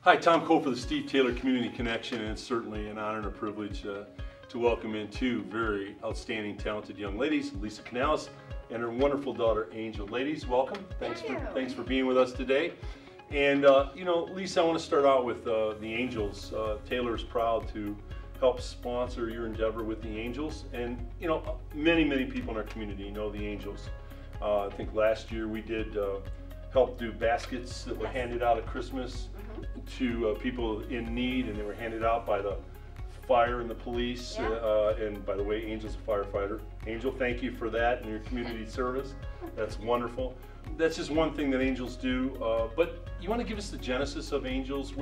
Hi, Tom Cole for the Steve Taylor Community Connection, and it's certainly an honor and a privilege to welcome in two very outstanding, talented young ladies, Lisa Canales and her wonderful daughter, Angel. Ladies, welcome. Thanks for being with us today. And you know, Lisa, I want to start out with the Angels. Taylor is proud to help sponsor your endeavor with the Angels, and you know, many people in our community know the Angels. I think last year we did help do baskets that were handed out at Christmas to people in need, and they were handed out by the fire and the police. And by the way, Angel's a firefighter. Angel, thank you for that and your community service. That's wonderful. That's just one thing that Angels do. But you want to give us the genesis of Angels?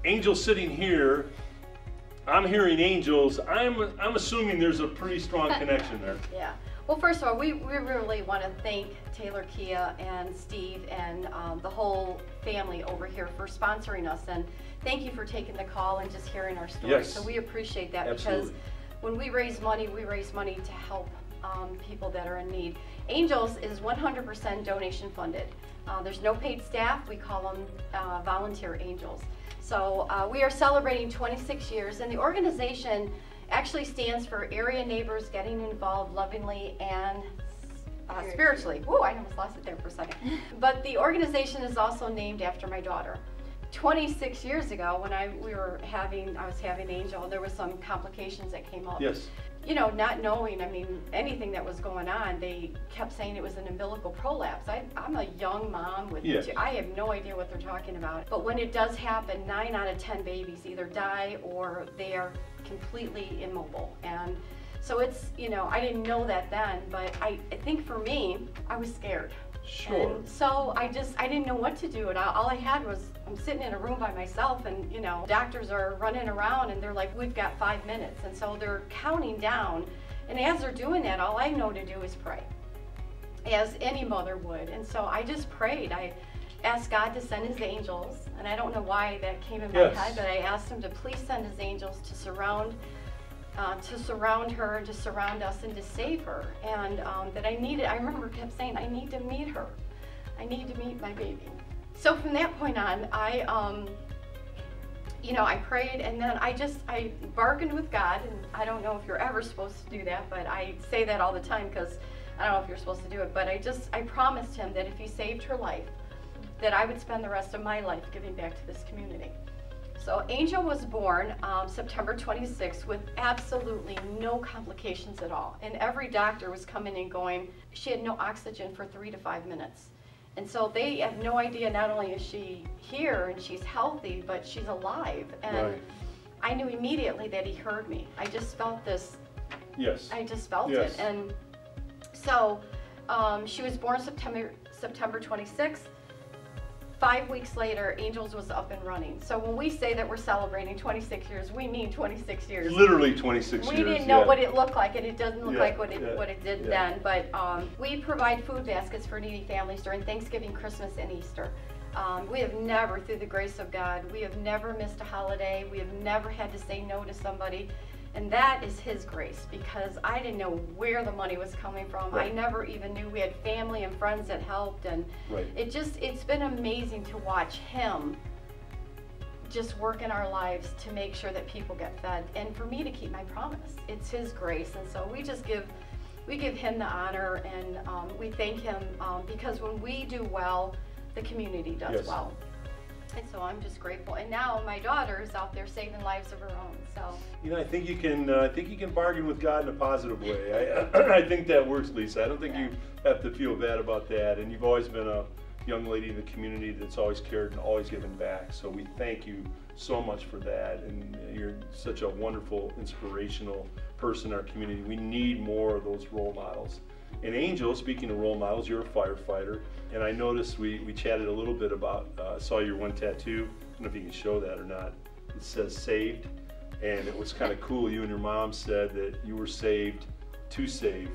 Angels sitting here, I'm hearing Angels. I'm assuming there's a pretty strong connection there. Yeah. Well, first of all, we really want to thank Taylor Kia and Steve and the whole family over here for sponsoring us, and thank you for taking the call and just hearing our story. Yes. So we appreciate that. Absolutely. Because when we raise money to help people that are in need. Angels is 100% donation funded. There's no paid staff. We call them volunteer angels. So we are celebrating 26 years, and the organization actually stands for Area Neighbors Getting Involved Lovingly and Spiritually. Whoa, I almost lost it there for a second. But the organization is also named after my daughter. 26 years ago, when I was having Angel, there was some complications that came up. Yes. You know, not knowing, I mean, anything that was going on, they kept saying it was an umbilical prolapse. I'm a young mom with two, I have no idea what they're talking about. But when it does happen, 9 out of 10 babies either die or they are completely immobile. And so it's, you know, I didn't know that then, but I think for me, I was scared. Sure. And so I didn't know what to do, and all I had was, I'm sitting in a room by myself, and you know, doctors are running around and they're like, we've got 5 minutes, and so they're counting down, and as they're doing that, all I know to do is pray, as any mother would. And so I just prayed. I asked God to send his angels, and I don't know why that came in my head, but I asked him to please send his angels to surround her, to surround us, and to save her. And that I remember kept saying, I need to meet her. I need to meet my baby. So from that point on, you know, I prayed, and then I bargained with God, and I don't know if you're ever supposed to do that, but I say that all the time because I don't know if you're supposed to do it, but I promised him that if he saved her life, that I would spend the rest of my life giving back to this community. So Angel was born September 26th with absolutely no complications at all. And every doctor was coming and going, she had no oxygen for 3 to 5 minutes. And so they have no idea, not only is she here and she's healthy, but she's alive. And I knew immediately that he heard me. I just felt this. Yes. I just felt it. And so she was born September 26th. 5 weeks later, Angels was up and running. So when we say that we're celebrating 26 years, we mean 26 years. Literally 26 years. We didn't know what it looked like, and it doesn't look like what it did then. But we provide food baskets for needy families during Thanksgiving, Christmas, and Easter. We have never, through the grace of God, we have never missed a holiday. We have never had to say no to somebody. And that is his grace, because I didn't know where the money was coming from. I never even knew. We had family and friends that helped, and it's been amazing to watch him just work in our lives to make sure that people get fed, and for me to keep my promise. It's his grace, and so we give him the honor, and we thank him because when we do well, the community does well. And so I'm just grateful. And now my daughter is out there saving lives of her own. So you know, I think you can bargain with God in a positive way. I think that works, Lisa. I don't think you have to feel bad about that. And you've always been a young lady in the community that's always cared and always given back. So we thank you so much for that. And you're such a wonderful, inspirational person in our community. We need more of those role models. And Angel, speaking of role models, you're a firefighter, and I noticed we chatted a little bit about, saw your one tattoo, I don't know if you can show that or not. It says saved, and it was kind of cool. You and your mom said that you were saved to save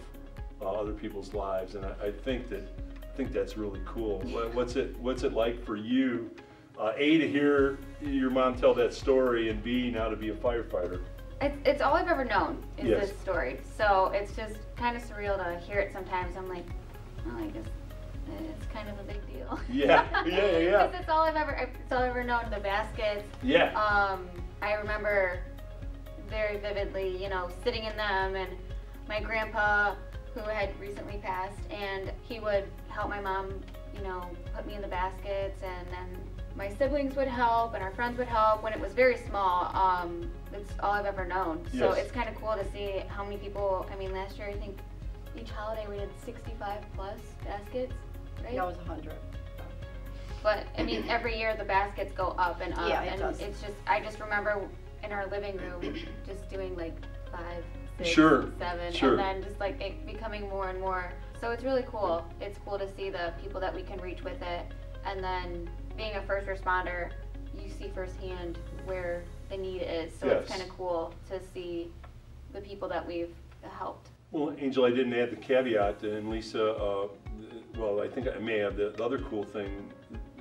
other people's lives, and I think that's really cool. What's it like for you, A, to hear your mom tell that story, and B, now to be a firefighter? It's all I've ever known is this story. So it's just kind of surreal to hear it sometimes. I'm like, oh, it's kind of a big deal. Yeah. Because it's all I've ever known, the baskets. Yeah. I remember very vividly, you know, sitting in them, and my grandpa, who had recently passed, and he would help my mom, you know, put me in the baskets, and then my siblings would help, and our friends would help when it was very small. It's all I've ever known. So Yes. it's kind of cool to see how many people, I mean, last year I think each holiday we did 65 plus baskets, right? No, it was 100. But I mean, every year the baskets go up and up, Yeah, it and does. it's just, I just remember in our living room just doing like 5, 6, Sure, 7, sure. and then just like it becoming more and more. So it's really cool. It's cool to see the people that we can reach with it, and then being a first responder, you see firsthand where the need is. So Yes. it's kind of cool to see the people that we've helped. Well, Angel, I didn't add the caveat, and Lisa, well, I think I may have. The other cool thing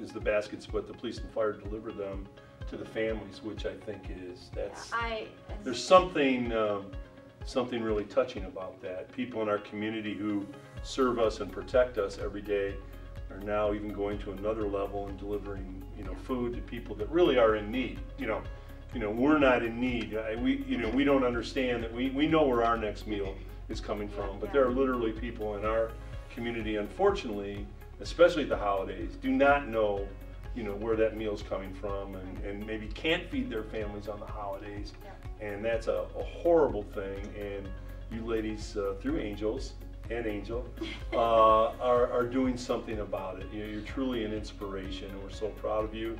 is the baskets, but the police and fire deliver them to the families, which I think is, there's something really touching about that. People in our community who serve us and protect us every day are now even going to another level and delivering, you know, food to people that really are in need. You know, we're not in need. We don't understand that. We know where our next meal is coming from, but there are literally people in our community, unfortunately, especially at the holidays, do not know, you know, where that meal's coming from, and maybe can't feed their families on the holidays, and that's a horrible thing. And you ladies, through Angels and Angel, are doing something about it. You know, you're truly an inspiration, and we're so proud of you.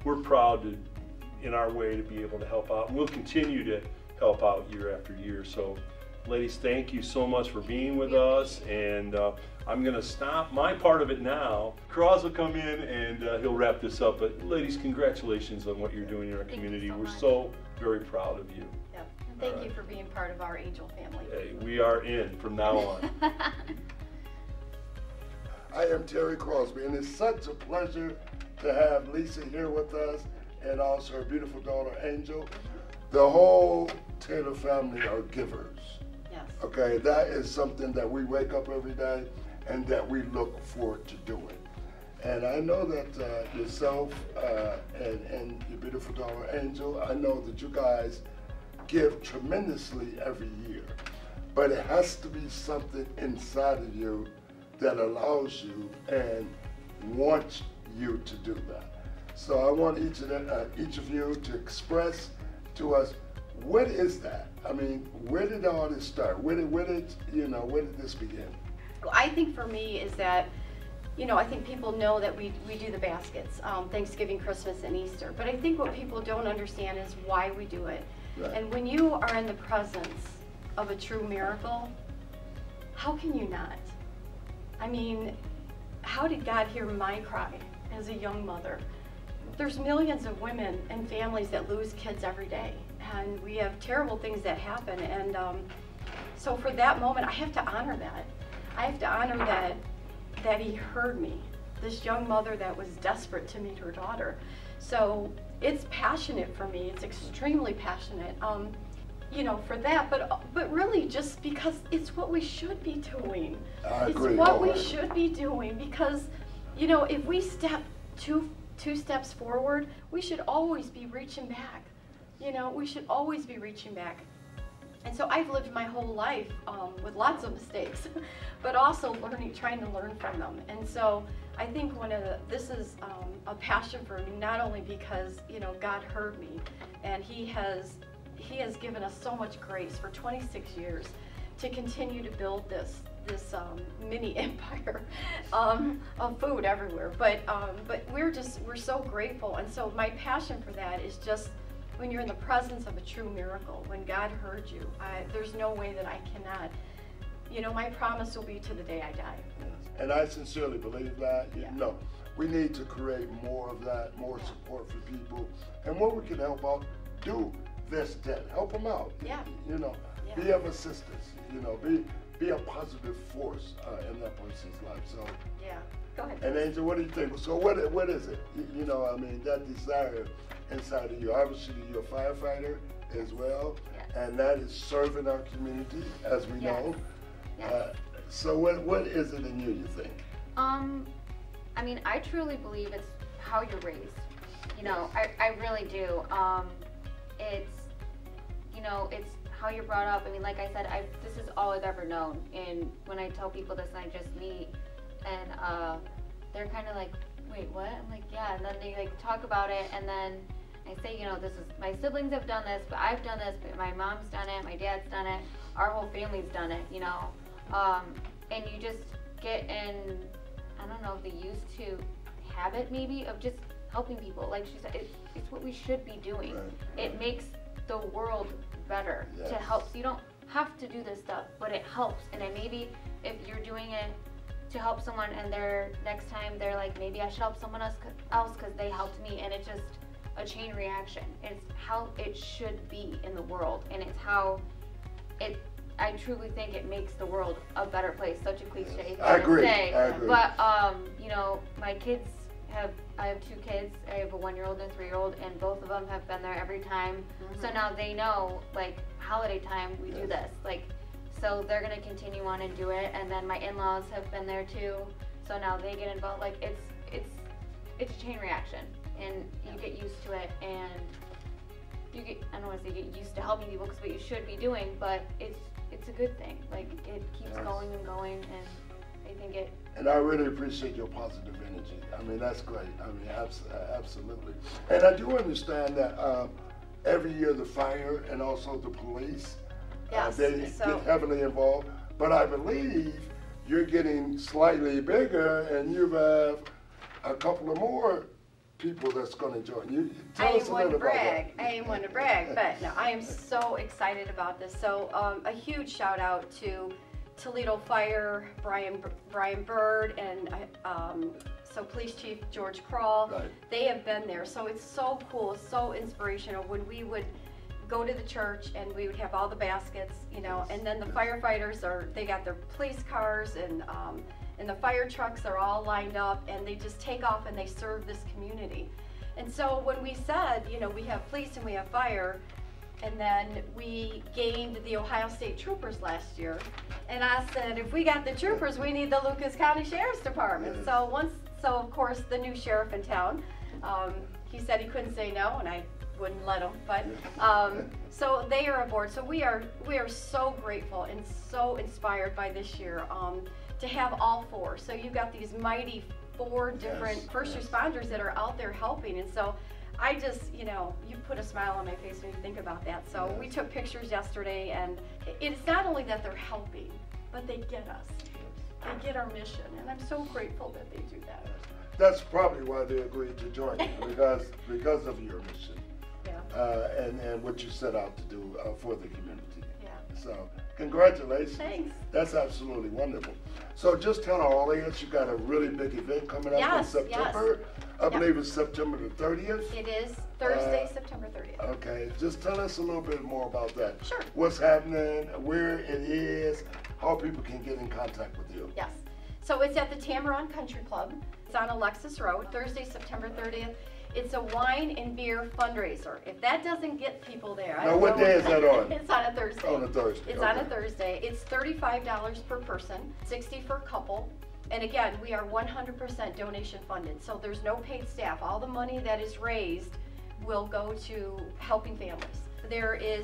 We're proud to, in our way, to be able to help out, and we'll continue to help out year after year. So, ladies, thank you so much for being with us, and I'm going to stop my part of it now. Cross will come in and he'll wrap this up. But ladies, congratulations on what you're doing in our community. We're so very proud of you. Yeah. And thank you for being part of our Angel family. Hey, we are in from now on. I am Terry Crosby, and it's such a pleasure to have Lisa here with us, and also her beautiful daughter Angel. The whole Taylor family are givers. Yes. Okay, that is something that we wake up every day and that we look forward to doing. And I know that yourself and your beautiful daughter Angel, I know that you guys give tremendously every year, but it has to be something inside of you that allows you and wants you to do that. So I want each of you to express to us, what is that? I mean, where did all this start? Where did this begin? Well, I think for me is that, you know, I think people know that we do the baskets, Thanksgiving, Christmas, and Easter. But I think what people don't understand is why we do it. Right. And when you are in the presence of a true miracle, how can you not? I mean, how did God hear my cry as a young mother? There's millions of women and families that lose kids every day, and we have terrible things that happen. And so for that moment, I have to honor that. I have to honor that He heard me, this young mother that was desperate to meet her daughter. So it's passionate for me. It's extremely passionate, you know, for that. But really, just because it's what we should be doing. I agree. It's what we should be doing, because, you know, if we step two steps forward, we should always be reaching back. You know, we should always be reaching back. And so I've lived my whole life with lots of mistakes, but also trying to learn from them. And so I think this is a passion for me, not only because, you know, God heard me, and He has given us so much grace for 26 years to continue to build this mini empire of food everywhere. But we're so grateful. And so my passion for that is just, when you're in the presence of a true miracle, when God heard you, there's no way that I cannot, you know, my promise will be to the day I die. And I sincerely believe that. You know, we need to create more of that, more support for people. And where we can help out, do this, that, help them out. Yeah. You know, be of assistance, you know, be a positive force in that person's life. So. Yeah. Go ahead. And Angel, what do you think? So what is it? You know, I mean, that desire inside of you. Obviously, you're a firefighter as well, and that is serving our community, as we know. Yes. So what is it in you think? I mean, I truly believe it's how you're raised. You know, I really do. It's, you know, it's how you're brought up. I mean, like I said, this is all I've ever known. And when I tell people this, and I just meet, and they're kind of like, wait, what? I'm like, yeah. And then they like talk about it, and then I say, you know, this is, my siblings have done this, but I've done this, but my mom's done it, my dad's done it, our whole family's done it, you know. And you just get in, I don't know, the used to habit maybe of just helping people. Like she said, it's what we should be doing. Right. It makes the world better to help. So you don't have to do this stuff, but it helps. And then maybe if you're doing it to help someone, and they're next time they're like, maybe I should help someone else because they helped me, and it's just a chain reaction. It's how it should be in the world, and it's how it. I truly think it makes the world a better place. Such a cliche thing to say. I agree. But you know, my kids I have 2 kids. I have a 1-year-old and a 3-year-old, and both of them have been there every time. So now they know, like, holiday time we do this. Like, so they're gonna continue on and do it. And then my in-laws have been there too. So now they get involved. Like, it's a chain reaction, and you get used to it, and you get, I don't want to say get used to helping people, because what you should be doing, but it's a good thing. Like, it keeps going and going, and I think it. And I really appreciate your positive energy. I mean, that's great. I mean, absolutely. And I do understand that every year the fire and also the police, they get heavily involved. But I believe you're getting slightly bigger, and you have a couple of more people that's going to join you. I ain't one to brag. I ain't one to brag, but no, I am so excited about this. So a huge shout out to Toledo Fire, Brian Bird, and so Police Chief George Kroll. Right. They have been there, so it's so cool, so inspirational when we would go to the church and we would have all the baskets, you know, and then the firefighters they got their police cars, and the fire trucks are all lined up, and they just take off and they serve this community. And so when we said, you know, we have police and we have fire, and then we gained the Ohio State Troopers last year, and I said, if we got the troopers, we need the Lucas County Sheriff's Department. Yes. So of course the new sheriff in town, he said he couldn't say no, and I wouldn't let him, but so they are aboard. So we are so grateful and so inspired by this year to have all 4. So you've got these mighty 4 different first responders that are out there helping, and so I just, you know, you put a smile on my face when you think about that. So we took pictures yesterday, and it's not only that they're helping, but they get us. They get our mission, and I'm so grateful that they do that. That's probably why they agreed to join you, because of your mission. And what you set out to do for the community. Yeah. So congratulations. Thanks. That's absolutely wonderful. So just tell our audience, you got a really big event coming up in September. I believe it's September the 30th. It is Thursday, September 30th. Okay, just tell us a little bit more about that. Sure. What's happening, where it is, how people can get in contact with you. Yes. So it's at the Tamaron Country Club. It's on Alexis Road, Thursday, September 30th. It's a wine and beer fundraiser. If that doesn't get people there, I don't know. Now, what day is that on? It's on a Thursday. On a Thursday. It's on a Thursday. It's $35 per person, $60 for a couple. And again, we are 100% donation funded, so there's no paid staff. All the money that is raised will go to helping families.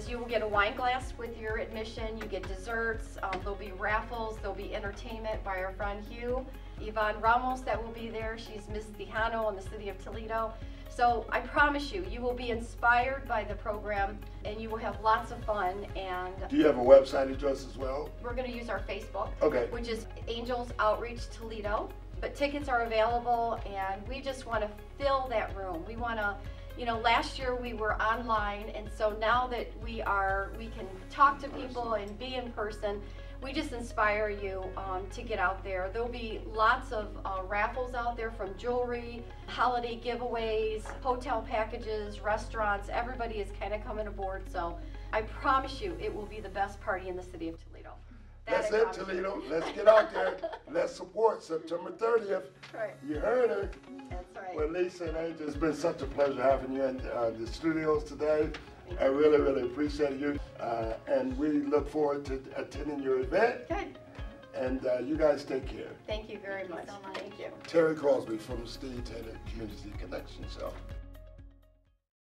You will get a wine glass with your admission, you get desserts, there'll be raffles, there'll be entertainment by our friend Hugh. Yvonne Ramos that will be there, she's Miss Tejano in the city of Toledo. So I promise you, you will be inspired by the program, and you will have lots of fun. And do you have a website address as well? We're going to use our Facebook, which is Angels Outreach Toledo. But tickets are available, and we just want to fill that room. We want to, you know, last year we were online, and so now that we can talk to people and be in person. We just inspire you to get out there. There'll be lots of raffles out there, from jewelry, holiday giveaways, hotel packages, restaurants. Everybody is kind of coming aboard. So I promise you it will be the best party in the city of Toledo. That's it, Toledo. Let's get out there. Let's support September 30th. Right. You heard her. That's right. Well, Lisa and Angel, it's been such a pleasure having you in the studios today. I really, really appreciate you, and we look forward to attending your event. Good. And you guys take care. Thank you very much. so much. Thank you. Terry Crosby from the Steve Taylor Community Connection Show.